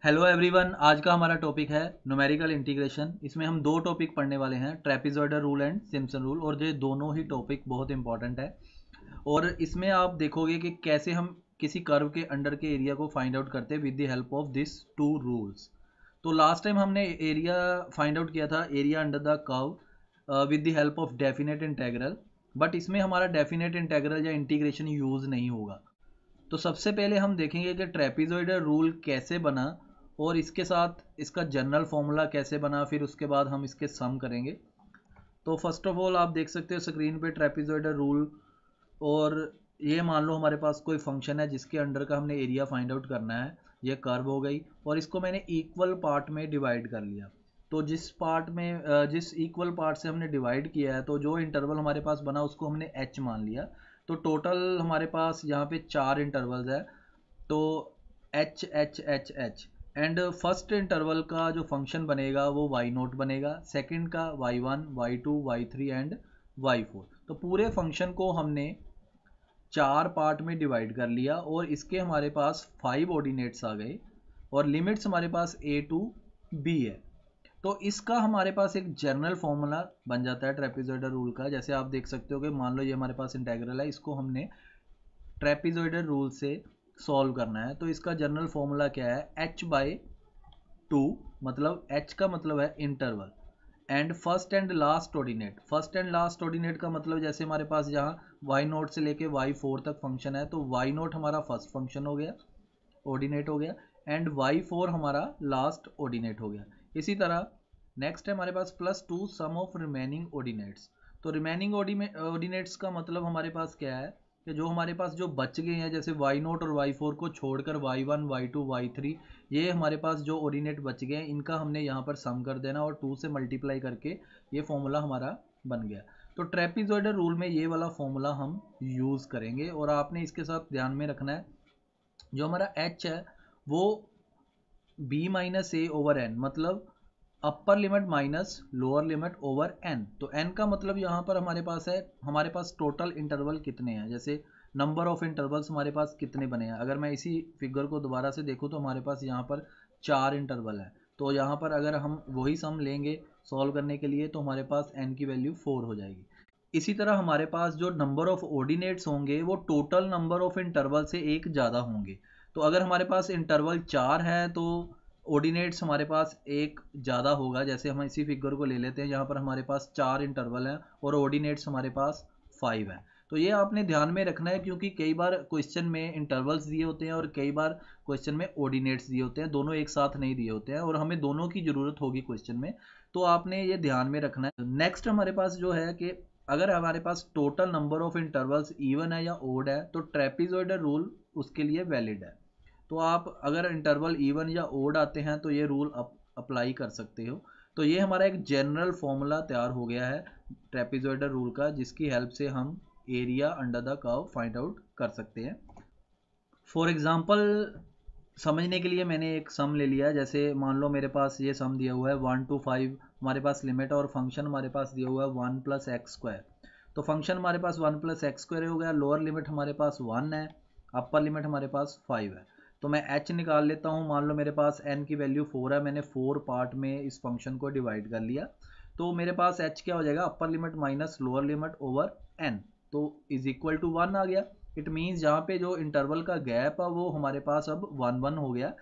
Hello everyone, आज का हमारा टॉपिक है न्यूमेरिकल इंटीग्रेशन। इसमें हम दो टॉपिक पढ़ने वाले हैं, trapezoidal rule and Simpson rule, और ये दोनों ही टॉपिक बहुत इंपॉर्टेंट है। और इसमें आप देखोगे कि कैसे हम किसी कर्व के अंडर के एरिया को फाइंड आउट करते हैं with the help of this two rules. तो लास्ट टाइम हमने एरिया फाइंड आउट किया था, area under the curve with the help of definite integral, but इसमें हमारा डेफिनेट इंटेग्रल या इंटीग्रेशन यूज़ नहीं होगा। तो सबसे पहले हम देखेंगे कि ट्रेपेजॉइडल रूल कैसे बना और इसके साथ इसका जनरल फॉर्मूला कैसे बना, फिर उसके बाद हम इसके सम करेंगे। तो फर्स्ट ऑफ ऑल आप देख सकते हो स्क्रीन पे ट्रेपेजॉइडल रूल, और ये मान लो हमारे पास कोई फंक्शन है जिसके अंडर का हमने एरिया फाइंड आउट करना है। ये कर्व हो गई और इसको मैंने इक्वल पार्ट में डिवाइड कर लिया। तो जिस इक्वल पार्ट से हमने डिवाइड किया है, तो जो इंटरवल हमारे पास बना उसको हमने h मान लिया। तो टोटल हमारे पास यहाँ पे 4 इंटरवल्स है, तो H H H H. And first interval का जो फंक्शन बनेगा वो y0 बनेगा, सेकंड का y1, y2, y3 and y4। तो पूरे फंक्शन को हमने 4 पार्ट में डिवाइड कर लिया और इसके हमारे पास 5 ऑर्डिनेट्स आ गए और लिमिट्स हमारे पास a टू b है। तो इसका हमारे पास एक जनरल फॉर्मूला बन जाता है ट्रेपेजॉइडल रूल का। जैसे आप देख सकते हो कि मान लो ये हमारे पास इंटेग्रल है, इसको हमने ट्रेपेजॉइडल रूल से सॉल्व करना है। तो इसका जनरल फॉर्मूला क्या है, h/2, मतलब h का मतलब है interval, and first and last ordinate. First and last ordinate का मतलब जैसे हमारे पास यहाँ y0 से लेके y4 तक फंक्शन है, तो y0 हमारा फर्स्ट फंक्शन हो गया, ऑर्डिनेट हो गया, एंड y4 हमारा लास्ट ऑर्डिनेट हो गया। इसी तरह नेक्स्ट है हमारे पास +2 सम ऑफ रिमेनिंग ऑर्डिनेट्स। तो रिमेनिंग ऑर्डिनेट्स का मतलब हमारे पास क्या है कि जो हमारे पास जो बच गए हैं, जैसे y0 और y4 को छोड़कर y1, y2, y3, ये हमारे पास जो ऑर्डिनेट बच गए हैं इनका हमने यहाँ पर सम कर देना और 2 से मल्टीप्लाई करके ये फॉर्मूला हमारा बन गया। तो ट्रेपेजॉइडल रूल में ये वाला फॉर्मूला हम यूज़ करेंगे, और आपने इसके साथ ध्यान में रखना है जो हमारा h है वो b-a/n, मतलब अपर limit minus lower limit over n। तो n का मतलब यहाँ पर हमारे पास है, हमारे पास टोटल इंटरवल कितने हैं, जैसे नंबर ऑफ इंटरवल्स हमारे पास कितने बने हैं। अगर मैं इसी फिगर को दोबारा से देखूँ तो हमारे पास यहाँ पर 4 इंटरवल है। तो यहाँ पर अगर हम वही सम लेंगे सॉल्व करने के लिए तो हमारे पास n की वैल्यू 4 हो जाएगी। इसी तरह हमारे पास जो नंबर ऑफ ऑर्डिनेट्स होंगे वो टोटल नंबर ऑफ इंटरवल से एक ज़्यादा होंगे। तो अगर हमारे पास इंटरवल 4 है तो ऑर्डिनेट्स हमारे पास एक ज़्यादा होगा। जैसे हम इसी फिगर को ले लेते हैं, यहाँ पर हमारे पास 4 इंटरवल हैं और ऑर्डिनेट्स हमारे पास 5 हैं। तो ये आपने ध्यान में रखना है, क्योंकि कई बार क्वेश्चन में इंटरवल्स दिए होते हैं और कई बार क्वेश्चन में ऑर्डिनेट्स दिए होते हैं, दोनों एक साथ नहीं दिए होते हैं, और हमें दोनों की ज़रूरत होगी क्वेश्चन में। तो आपने ये ध्यान में रखना है। नेक्स्ट हमारे पास जो है कि अगर हमारे पास total number of intervals even है या ओड है तो ट्रेपेजॉइडल रूल उसके लिए वैलिड है। तो आप अगर इंटरवल इवन या ओड आते हैं तो ये रूल अप्लाई कर सकते हो। तो ये हमारा एक जनरल फॉर्मूला तैयार हो गया है ट्रेपेजॉइडल रूल का, जिसकी हेल्प से हम area under the curve find out कर सकते हैं। फॉर एग्जांपल समझने के लिए मैंने एक सम ले लिया। जैसे मान लो मेरे पास ये सम दिया हुआ है 1 to 5 हमारे पास लिमिट, और फंक्शन हमारे पास दिया हुआ है 1 + x²। तो फंक्शन हमारे पास 1 + x² हो गया, लोअर लिमिट हमारे पास 1 है, अपर लिमिट हमारे पास 5 है। तो मैं h निकाल लेता हूँ। मान लो मेरे पास n की वैल्यू 4 है, मैंने 4 पार्ट में इस फंक्शन को डिवाइड कर लिया। तो मेरे पास h क्या हो जाएगा, अपर limit minus lower limit over n, तो इज इक्वल टू 1 आ गया। इट मीन्स जहाँ पे जो इंटरवल का गैप है वो हमारे पास अब 1 हो गया।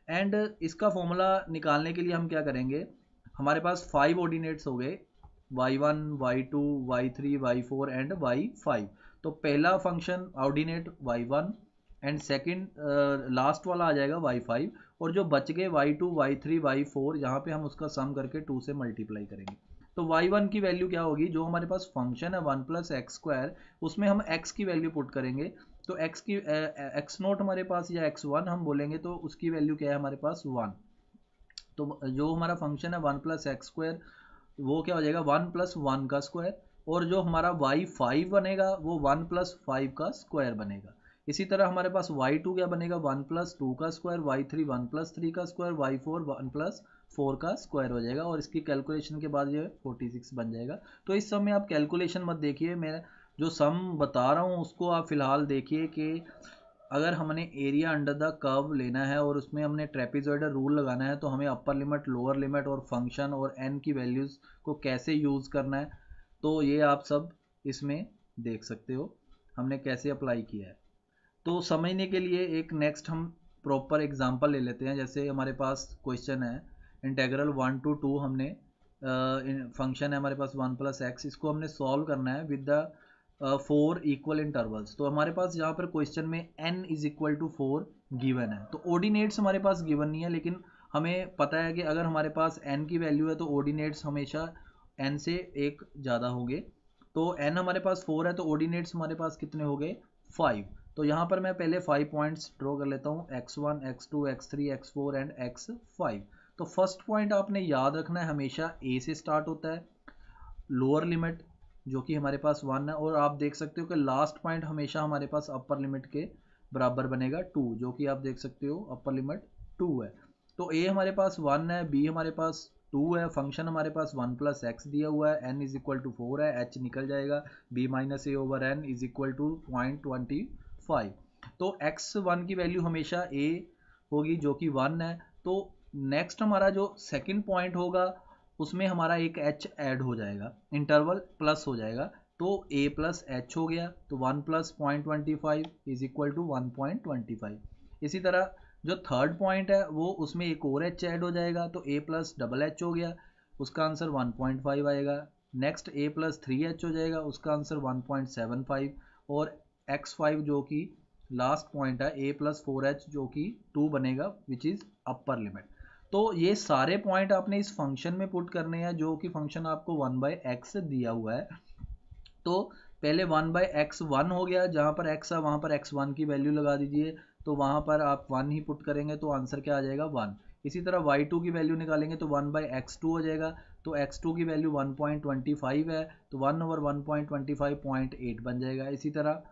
एंड इसका फॉर्मूला निकालने के लिए हम क्या करेंगे, हमारे पास 5 ऑर्डिनेट्स हो गए, y1, y2, y3, y4 and y5। तो पहला function ordinate y1 and second last वाला आ जाएगा y5, और जो बच गए y2, y3, y4 यहाँ पे हम उसका सम करके 2 से मल्टीप्लाई करेंगे। तो y1 की वैल्यू क्या होगी, जो हमारे पास फंक्शन है 1 + x², उसमें हम x की वैल्यू पुट करेंगे। तो x0 हमारे पास या x1 हम बोलेंगे, तो उसकी वैल्यू क्या है हमारे पास 1। तो जो हमारा फंक्शन है 1 + x² वो क्या हो जाएगा 1 + 1 का स्क्वायर, और जो हमारा y5 बनेगा वो 1 + 5 का स्क्वायर बनेगा। इसी तरह हमारे पास y2 क्या बनेगा 1 + 2 का स्क्वायर, y3 1 + 3 का स्क्वायर, y4 1 + 4 का स्क्वायर हो जाएगा, और इसकी कैलकुलेशन के बाद ये 46 बन जाएगा। तो इस सम में आप कैलकुलेशन मत देखिए, मैं जो सम बता रहा हूँ उसको आप फिलहाल देखिए कि अगर हमने एरिया अंडर द कर्व लेना है और उसमें हमने ट्रेपेजॉइडल रूल लगाना है तो हमें अपर लिमिट, लोअर लिमिट और फंक्शन और एन की वैल्यूज़ को कैसे यूज़ करना है, तो ये आप सब इसमें देख सकते हो हमने कैसे अप्लाई किया है। तो समझने के लिए एक नेक्स्ट हम प्रॉपर एग्जांपल ले लेते हैं। जैसे हमारे पास क्वेश्चन है इंटेग्रल 1 to 2, हमने फंक्शन है हमारे पास 1 + x, इसको हमने सॉल्व करना है विद द 4 इक्वल इंटरवल्स। तो हमारे पास यहाँ पर क्वेश्चन में n = 4 गिवन है। तो ऑर्डिनेट्स हमारे पास गिवन नहीं है, लेकिन हमें पता है कि अगर हमारे पास n की वैल्यू है तो ऑर्डिनेट्स हमेशा n से एक ज़्यादा होंगे। तो n हमारे पास 4 है तो ऑर्डिनेट्स हमारे पास कितने हो गए, 5। तो यहाँ पर मैं पहले 5 पॉइंट्स ड्रॉ कर लेता हूँ, x1, x2, x3, x4 and x5। तो फर्स्ट पॉइंट आपने याद रखना है, हमेशा a से स्टार्ट होता है, लोअर लिमिट जो कि हमारे पास 1 है, और आप देख सकते हो कि लास्ट पॉइंट हमेशा हमारे पास अपर लिमिट के बराबर बनेगा 2, जो कि आप देख सकते हो अपर लिमिट 2 है। तो a हमारे पास 1 है, b हमारे पास 2 है, फंक्शन हमारे पास 1 + x दिया हुआ है, n = 4 है, h निकल जाएगा, b - a/n = 0.25। तो x1 की वैल्यू हमेशा a होगी जो कि 1 है। तो नेक्स्ट हमारा जो सेकंड पॉइंट होगा उसमें हमारा एक h ऐड हो जाएगा, इंटरवल प्लस हो जाएगा, तो a + h हो गया। तो 1 + 0.25 = 1.25। इसी तरह जो थर्ड पॉइंट है वो उसमें एक और h ऐड हो जाएगा, तो a + HH हो गया, उसका आंसर 1.5 आएगा। नेक्स्ट a + 3h हो जाएगा, उसका आंसर 1.75। और x5 जो कि लास्ट पॉइंट है a + 4h जो कि 2 बनेगा, विच इज़ अपर लिमिट। तो ये सारे पॉइंट आपने इस फंक्शन में पुट करने हैं जो कि फंक्शन आपको 1/x दिया हुआ है। तो पहले 1/x1 हो गया, जहाँ पर x है वहाँ पर x1 की वैल्यू लगा दीजिए, तो वहाँ पर आप 1 ही पुट करेंगे तो आंसर क्या आ जाएगा, 1। इसी तरह y2 की वैल्यू निकालेंगे तो 1/x2 हो जाएगा, तो x2 की वैल्यू 1.25 है, तो 1/1.25 0.8 बन जाएगा। इसी तरह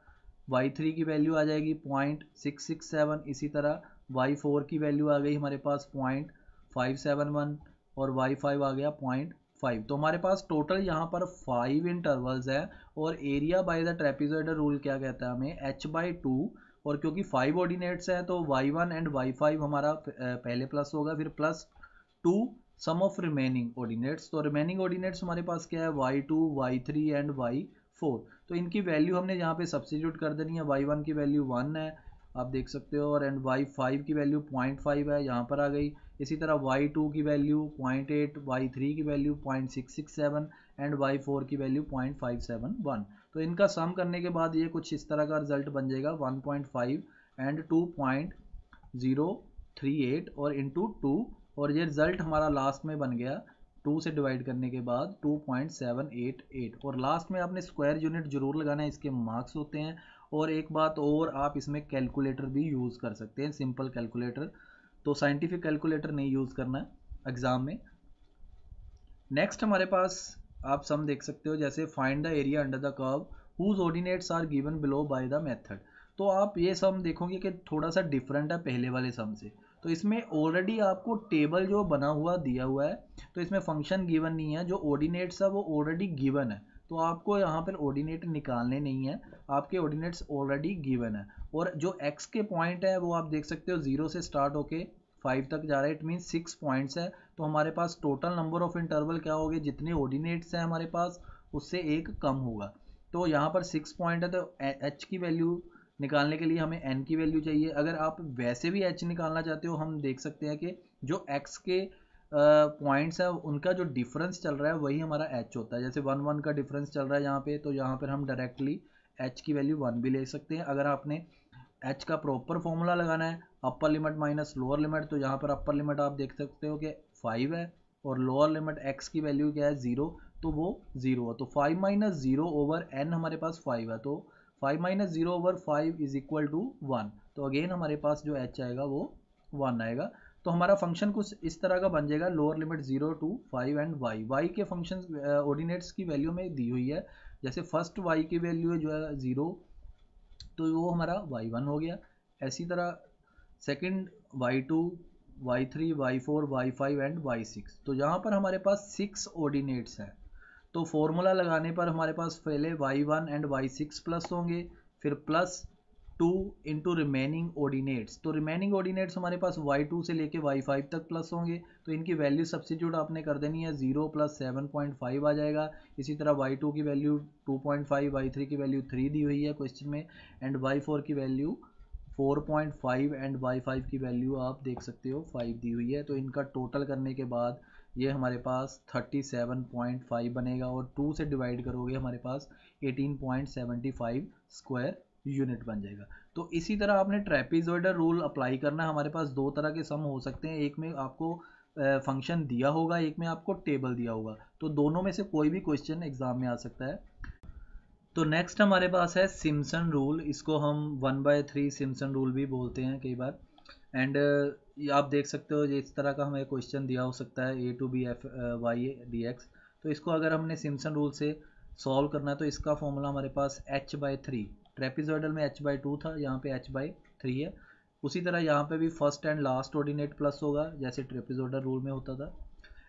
y3 की वैल्यू आ जाएगी 0.667। इसी तरह y4 की वैल्यू आ गई हमारे पास 0.571 और y5 आ गया 0.5। तो हमारे पास टोटल यहाँ पर 5 इंटरवल्स हैं। और area by the trapezoidal rule क्या कहता है हमें, h/2। और क्योंकि 5 ऑर्डिनेट्स हैं तो y1 एंड y5 हमारा पहले प्लस होगा, फिर +2 सम ऑफ रिमेनिंग ऑर्डिनेट्स। तो रिमेनिंग ऑर्डिनेट्स हमारे पास क्या है, y2, y3 एंड y4। तो इनकी वैल्यू हमने यहाँ पे सब्स्टिट्यूट कर देनी है। y1 की वैल्यू 1 है, आप देख सकते हो, और एंड y5 की वैल्यू 0.5 है, यहाँ पर आ गई। इसी तरह y2 की वैल्यू 0.8, y3 की वैल्यू 0.667 एंड y4 की वैल्यू 0.571। तो इनका सम करने के बाद ये कुछ इस तरह का रिजल्ट बन जाएगा, 1.5 एंड 2.038 और इंटू 2, और ये रिजल्ट हमारा लास्ट में बन गया 2 से डिवाइड करने के बाद 2.788। और लास्ट में आपने स्क्वायर यूनिट जरूर लगाना है, इसके मार्क्स होते हैं। और एक बात और, आप इसमें कैलकुलेटर भी यूज़ कर सकते हैं, सिंपल कैलकुलेटर, तो साइंटिफिक कैलकुलेटर नहीं यूज़ करना है एग्जाम में। नेक्स्ट हमारे पास आप सम देख सकते हो, जैसे find the area under the curve whose ordinates are given below by the method. तो आप ये सम देखोगे कि थोड़ा सा डिफरेंट है पहले वाले सम से। तो इसमें ऑलरेडी आपको टेबल जो बना हुआ दिया हुआ है, तो इसमें फंक्शन गिवन नहीं है, जो ऑर्डिनेट्स है वो ऑलरेडी गिवन है। तो आपको यहाँ पर ऑर्डिनेट निकालने नहीं है, आपके ऑर्डिनेट्स ऑलरेडी गिवन है। और जो एक्स के पॉइंट है वो आप देख सकते हो 0 से स्टार्ट होके 5 तक जा रहा है, इट मीन 6 पॉइंट्स है। तो हमारे पास टोटल नंबर ऑफ इंटरवल क्या होंगे, जितने ऑर्डिनेट्स हैं हमारे पास उससे एक कम होगा। तो यहाँ पर 6 पॉइंट है, तो h की वैल्यू निकालने के लिए हमें n की वैल्यू चाहिए। अगर आप वैसे भी h निकालना चाहते हो, हम देख सकते हैं कि जो x के पॉइंट्स है उनका जो डिफरेंस चल रहा है वही हमारा h होता है। जैसे 1 1 का डिफरेंस चल रहा है यहाँ पे, तो यहाँ पर हम डायरेक्टली h की वैल्यू 1 भी ले सकते हैं। अगर आपने h का प्रॉपर फॉर्मूला लगाना है, अपर लिमिट माइनस लोअर लिमिट, तो यहाँ पर अपर लिमिट आप देख सकते हो कि 5 है, और लोअर लिमिट x की वैल्यू क्या है, 0, तो वो 0 है। तो 5 - 0/n हमारे पास 5 है, तो 5 - 0/5 = 1। तो अगेन हमारे पास जो h आएगा वो 1 आएगा। तो हमारा फंक्शन कुछ इस तरह का बन जाएगा, lower limit 0 to 5 and y के फंक्शन ऑर्डिनेट्स की वैल्यू में दी हुई है। जैसे फर्स्ट y की वैल्यू जो है 0, तो वो हमारा y1 हो गया। इसी तरह second y2, y3, y4, y5 and y6। तो यहाँ पर हमारे पास 6 ऑर्डिनेट्स हैं। तो फॉर्मूला लगाने पर हमारे पास पहले y1 एंड y6 प्लस होंगे, फिर प्लस 2 इंटू रिमेनिंग ऑर्डिनेट्स, तो रिमेनिंग ऑर्डिनेट्स हमारे पास y2 से लेके y5 तक प्लस होंगे, तो इनकी वैल्यू सब्स्टिट्यूट आपने कर देनी है, 0 + 7.5 आ जाएगा। इसी तरह y2 की वैल्यू 2.5, y3 की वैल्यू 3 दी हुई है क्वेश्चन में, एंड y4 की वैल्यू 4.5 एंड y5 की वैल्यू आप देख सकते हो 5 दी हुई है। तो इनका टोटल करने के बाद ये हमारे पास 37.5 बनेगा, और 2 से डिवाइड करोगे हमारे पास 18.75 स्क्वायर यूनिट बन जाएगा। तो इसी तरह आपने ट्रेपेजॉइडल रूल अप्लाई करना है। हमारे पास दो तरह के सम हो सकते हैं, एक में आपको फंक्शन दिया होगा, एक में आपको टेबल दिया होगा, तो दोनों में से कोई भी क्वेश्चन एग्जाम में आ सकता है। तो नेक्स्ट हमारे पास है सिम्पसन रूल, इसको हम 1/3 सिम्पसन रूल भी बोलते हैं कई बार। एंड आप देख सकते हो इस तरह का हमें क्वेश्चन दिया हो सकता है a to b f y dx। तो इसको अगर हमने सिम्पसन रूल से सॉल्व करना है तो इसका फॉर्मूला हमारे पास h/3, ट्रेपेजॉइडल में h/2 था, यहाँ पे h/3 है। उसी तरह यहाँ पे भी first and last ordinate plus होगा जैसे ट्रेपेजॉइडल रूल में होता था।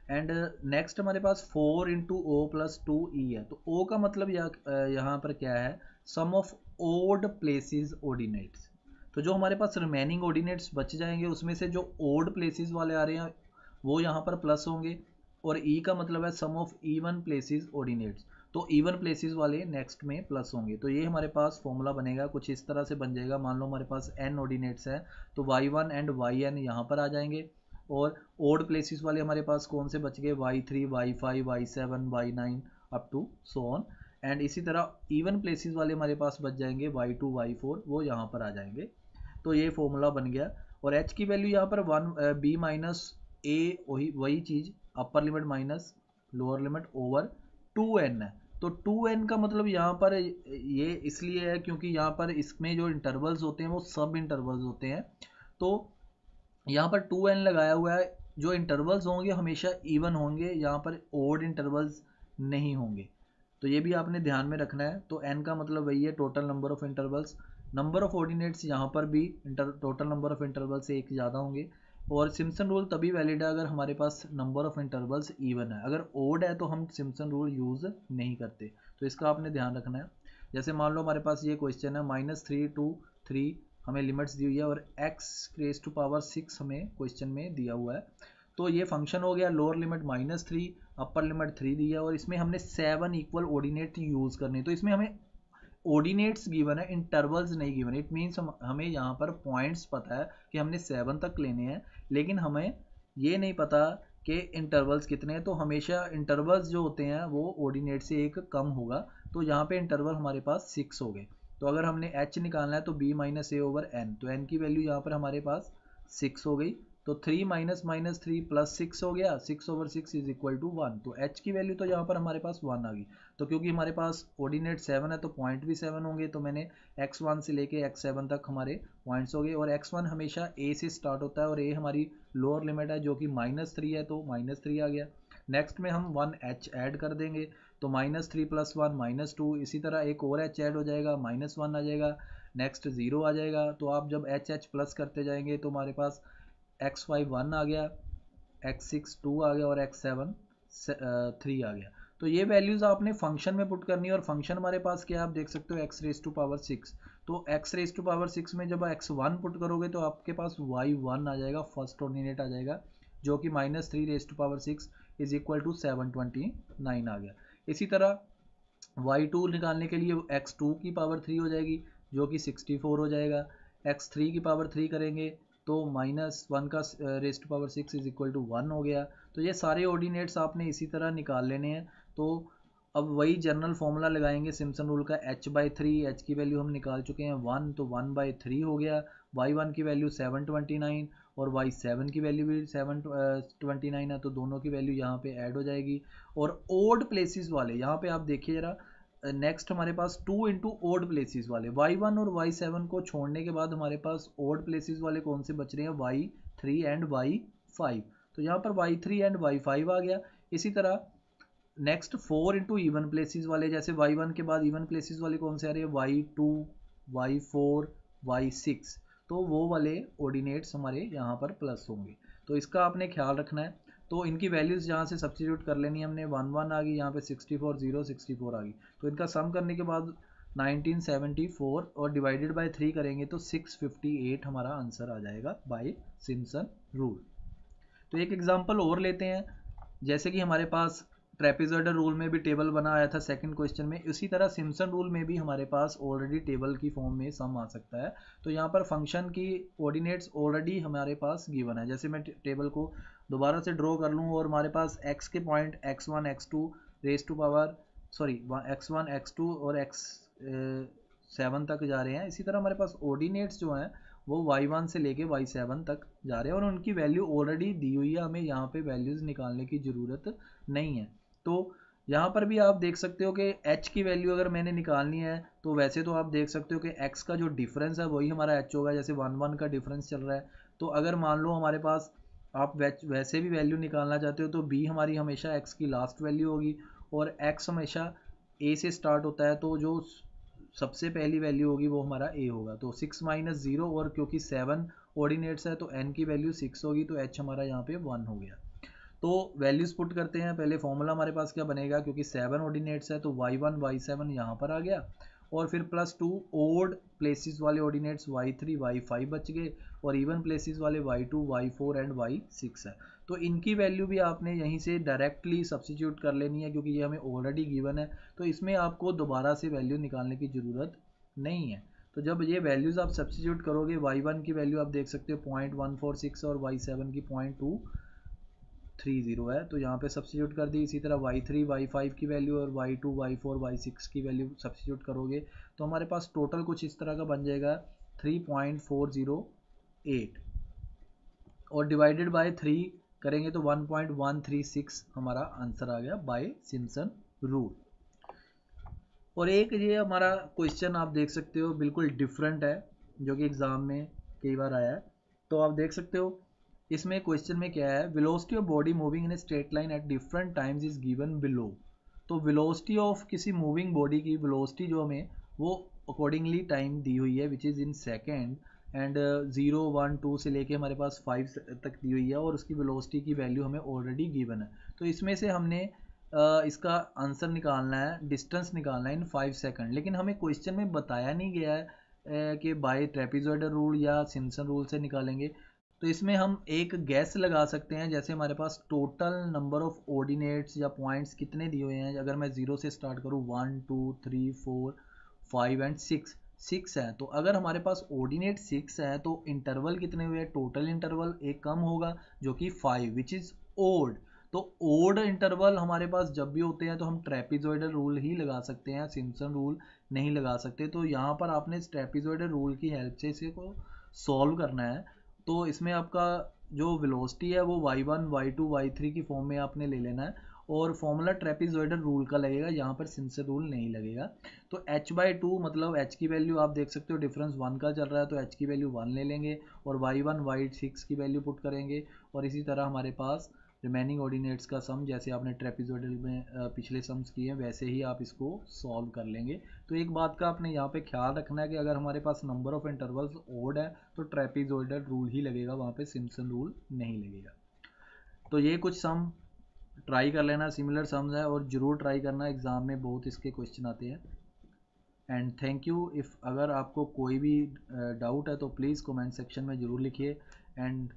एंड नेक्स्ट हमारे पास 4 इंटू ओ प्लस 2e है। तो o का मतलब यहाँ पर क्या है, सम ऑफ ओड प्लेसेस ऑर्डिनेट्स। तो जो हमारे पास रिमेनिंग ऑर्डिनेट्स बच जाएंगे उसमें से जो ओड प्लेसेस वाले आ रहे हैं वो यहाँ पर प्लस होंगे, और e का मतलब है सम ऑफ इवन प्लेसेस ऑर्डिनेट्स, तो इवन प्लेसेस वाले नेक्स्ट में प्लस होंगे। तो ये हमारे पास फॉर्मूला बनेगा, कुछ इस तरह से बन जाएगा। मान लो हमारे पास n ऑर्डिनेट्स है, तो y1 एंड yn यहाँ पर आ जाएंगे, और ओड प्लेसेस वाले हमारे पास कौन से बच गए, y3, y5, y7, y9 up to so on. And इसी तरह इवन प्लेसेस वाले हमारे पास बच जाएंगे y2, y4, वो यहाँ पर आ जाएंगे। तो ये फॉर्मूला बन गया, और h की वैल्यू यहाँ पर 1b माइनस a, वही चीज़, upper limit minus lower limit over 2n है। तो 2n का मतलब यहाँ पर ये इसलिए है क्योंकि यहाँ पर इसमें जो इंटरवल्स होते हैं वो सब इंटरवल्स होते हैं, तो यहाँ पर 2n लगाया हुआ है। जो इंटरवल्स होंगे हमेशा इवन होंगे, यहाँ पर ओड इंटरवल्स नहीं होंगे, तो ये भी आपने ध्यान में रखना है। तो n का मतलब वही है total number of intervals. Number of ordinates यहाँ पर भी टोटल नंबर ऑफ इंटरवल से एक ज़्यादा होंगे, और सिम्पसन रूल तभी वैलिड है अगर हमारे पास नंबर ऑफ इंटरवल्स इवन है। अगर ओड है तो हम सिम्पसन रूल यूज़ नहीं करते, तो इसका आपने ध्यान रखना है। जैसे मान लो हमारे पास ये क्वेश्चन है, -3 to 3 हमें लिमिट्स दी हुई है, और x⁻⁶ हमें क्वेश्चन में दिया हुआ है। तो ये फंक्शन हो गया, लोअर लिमिट -3, अपर लिमिट 3 दी है, और इसमें हमने 7 इक्वल ऑर्डिनेट यूज़ करने। तो इसमें हमें ऑर्डिनेट्स गिवन है, इंटरवल्स नहीं गिवन है। इट मीन्स हमें यहाँ पर पॉइंट्स पता है कि हमने 7 तक लेने हैं, लेकिन हमें ये नहीं पता कि इंटरवल्स कितने हैं। तो हमेशा इंटरवल्स जो होते हैं वो ऑर्डिनेट से एक कम होगा, तो यहाँ पे इंटरवल हमारे पास 6 हो गए। तो अगर हमने h निकालना है तो b minus a over n, तो n की वैल्यू यहाँ पर हमारे पास 6 हो गई। तो 3 माइनस -3 प्लस 6 हो गया, 6/6 इज इक्वल टू 1। तो h की वैल्यू तो यहाँ पर हमारे पास 1 आ गई। तो क्योंकि हमारे पास ऑर्डिनेट 7 है तो पॉइंट भी 7 होंगे, तो मैंने x1 से लेके x7 तक हमारे पॉइंट्स हो गए, और x1 हमेशा a से स्टार्ट होता है, और a हमारी लोअर लिमिट है जो कि -3 है, तो -3 आ गया। नेक्स्ट में हम 1h ऐड कर देंगे, तो -3 + 1 -2, इसी तरह एक और h ऐड हो जाएगा, -1 आ जाएगा, नेक्स्ट 0 आ जाएगा। तो आप जब h प्लस करते जाएंगे तो हमारे पास x5 1 आ गया, x6 2 आ गया, और x7 3 आ गया। तो ये वैल्यूज़ आपने फंक्शन में पुट करनी है, और फंक्शन हमारे पास क्या है आप देख सकते हो, x⁻6। तो x⁻6 में जब x1 पुट करोगे तो आपके पास y1 आ जाएगा, फर्स्ट ऑर्डिनेट आ जाएगा, जो कि -3⁻6 इज इक्वल टू 729 आ गया। इसी तरह y2 निकालने के लिए x2 की पावर 3 हो जाएगी, जो कि 64 हो जाएगा। x3 की पावर 3 करेंगे तो -1 का (6) इज इक्वल टू 1 हो गया। तो ये सारे ऑर्डिनेट्स आपने इसी तरह निकाल लेने हैं। तो अब वही जनरल फॉर्मूला लगाएंगे सिम्पसन रूल का, h/3, h की वैल्यू हम निकाल चुके हैं 1, तो 1/3 हो गया। y1 की वैल्यू 729, और y7 की वैल्यू भी 729 है, तो दोनों की वैल्यू यहाँ पे ऐड हो जाएगी। और ओड प्लेसेस वाले यहाँ पे आप देखिए जरा, नेक्स्ट हमारे पास 2 इंटू ओड प्लेसेस वाले, y1 और y7 को छोड़ने के बाद हमारे पास ओड प्लेसेस वाले कौन से बच रहे हैं, y3 एंड y5। तो यहाँ पर y3 एंड y5 आ गया। इसी तरह नेक्स्ट 4 इंटू इवन प्लेसेस वाले, जैसे y1 के बाद इवन प्लेसेस वाले कौन से आ रहे हैं, y2, y4, y6, तो वो वाले ऑर्डिनेट्स हमारे यहाँ पर प्लस होंगे। तो इसका आपने ख्याल रखना है। तो इनकी वैल्यूज़ यहाँ से सब्स्टिट्यूट कर लेनी है हमने, 1 1 आ गई, यहाँ पे 64 0 64 आ गई। तो इनका सम करने के बाद 1974 और डिवाइडेड बाय 3 करेंगे तो 658 हमारा आंसर आ जाएगा बाय सिम्पसन रूल। तो एक एग्जांपल और लेते हैं, जैसे कि हमारे पास ट्रेपेजॉइडल रूल में भी टेबल बना आया था सेकंड क्वेश्चन में, इसी तरह सिम्पसन रूल में भी हमारे पास ऑलरेडी टेबल की फॉर्म में सम आ सकता है। तो यहाँ पर फंक्शन की कोऑर्डिनेट्स ऑलरेडी हमारे पास गिवन है। जैसे मैं टेबल को दोबारा से ड्रॉ कर लूँ और हमारे पास x के point x1 x2 raise to power x1 x2 और x7 तक जा रहे हैं। इसी तरह हमारे पास ऑर्डिनेट्स जो हैं वो y1 से लेके y7 तक जा रहे हैं और उनकी वैल्यू ऑलरेडी दी हुई है, हमें यहाँ पे वैल्यूज़ निकालने की ज़रूरत नहीं है। तो यहाँ पर भी आप देख सकते हो कि h की वैल्यू अगर मैंने निकालनी है तो वैसे तो आप देख सकते हो कि x का जो डिफरेंस है वही हमारा h होगा, जैसे 1 1 का डिफरेंस चल रहा है। तो अगर मान लो हमारे पास आप वैसे भी वैल्यू निकालना चाहते हो तो b हमारी हमेशा x की लास्ट वैल्यू होगी और x हमेशा a से स्टार्ट होता है, तो जो सबसे पहली वैल्यू होगी वो हमारा a होगा। तो 6 - 0 और क्योंकि 7 ऑर्डिनेट्स है तो n की वैल्यू 6 होगी, तो h हमारा यहाँ पे 1 हो गया। तो वैल्यूज पुट करते हैं। पहले फॉर्मूला हमारे पास क्या बनेगा, क्योंकि 7 ऑर्डिनेट्स है तो y1 y7 यहाँ पर आ गया और फिर +2 ओड प्लेसेस वाले ऑर्डिनेट्स y3 y5 बच गए और इवन प्लेसेस वाले y2 y4 एंड y6 है। तो इनकी वैल्यू भी आपने यहीं से डायरेक्टली सब्स्टिट्यूट कर लेनी है क्योंकि ये हमें ऑलरेडी गिवन है, तो इसमें आपको दोबारा से वैल्यू निकालने की ज़रूरत नहीं है। तो जब ये वैल्यूज़ आप सब्स्टिट्यूट करोगे, y1 की वैल्यू आप देख सकते हो 0.146 और y7 की 0.230 है, तो यहाँ पे सब्स्टिट्यूट कर दी। इसी तरह y3 y5 की वैल्यू और y2 y4 y6 की वैल्यू सब्स्टिट्यूट करोगे तो हमारे पास टोटल कुछ इस तरह का बन जाएगा 3.408 और डिवाइडेड बाय 3 करेंगे तो 1.136 हमारा आंसर आ गया बाय सिम्पसन रूल। और एक ये हमारा क्वेश्चन आप देख सकते हो बिल्कुल डिफरेंट है, जो कि एग्जाम में कई बार आया है। तो आप देख सकते हो इसमें क्वेश्चन में क्या है, velocity of body moving in a straight line at different times is given below. तो वेलोसिटी ऑफ किसी मूविंग बॉडी की वेलोसिटी जो हमें वो अकॉर्डिंगली टाइम दी हुई है which is in second and 0 1 2 से लेके हमारे पास 5 तक दी हुई है और उसकी वेलोसिटी की वैल्यू हमें ऑलरेडी गिवन है। तो इसमें से हमने इसका आंसर निकालना है, डिस्टेंस निकालना है इन 5 सेकंड, लेकिन हमें क्वेश्चन में बताया नहीं गया है कि बाय ट्रेपेजॉइडल रूल या सिम्पसन रूल से निकालेंगे। तो इसमें हम एक गैस लगा सकते हैं, जैसे हमारे पास टोटल नंबर ऑफ ऑर्डिनेट्स या पॉइंट्स कितने दिए हुए हैं। अगर मैं 0 से स्टार्ट करूँ 1 2 3 4 5 एंड 6 है, तो अगर हमारे पास ऑर्डिनेट 6 है तो इंटरवल कितने हुए, टोटल इंटरवल एक कम होगा जो कि 5 विच इज़ ओड। तो ओड इंटरवल हमारे पास जब भी होते हैं तो हम ट्रेपेजॉइडल रूल ही लगा सकते हैं, सिम्पसन रूल नहीं लगा सकते। तो यहाँ पर आपने ट्रेपेजॉइडल रूल की हेल्प से इसे को सॉल्व करना है। तो इसमें आपका जो वेलोसिटी है वो y1 y2 y3 की फॉर्म में आपने ले लेना है और फॉर्मूला ट्रेपेजॉइडल रूल का लगेगा, यहाँ पर सिम्पसन रूल नहीं लगेगा। तो h/2 मतलब h की वैल्यू आप देख सकते हो डिफरेंस 1 का चल रहा है तो h की वैल्यू 1 ले लेंगे और y1 y6 की वैल्यू पुट करेंगे और इसी तरह हमारे पास रिमेनिंग ऑर्डिनेट्स का सम जैसे आपने ट्रेपेजॉइडल में पिछले सम्स किए हैं वैसे ही आप इसको सॉल्व कर लेंगे। तो एक बात का आपने यहाँ पे ख्याल रखना है कि अगर हमारे पास नंबर ऑफ इंटरवल्स ओड है तो ट्रेपेजॉइडल रूल ही लगेगा, वहाँ पे सिम्पसन रूल नहीं लगेगा। तो ये कुछ सम ट्राई कर लेना, सिमिलर सम्स है और ज़रूर ट्राई करना, एग्ज़ाम में बहुत इसके क्वेश्चन आते हैं। And thank you. इफ़ अगर आपको कोई भी डाउट है तो प्लीज़ कमेंट सेक्शन में ज़रूर लिखिए एंड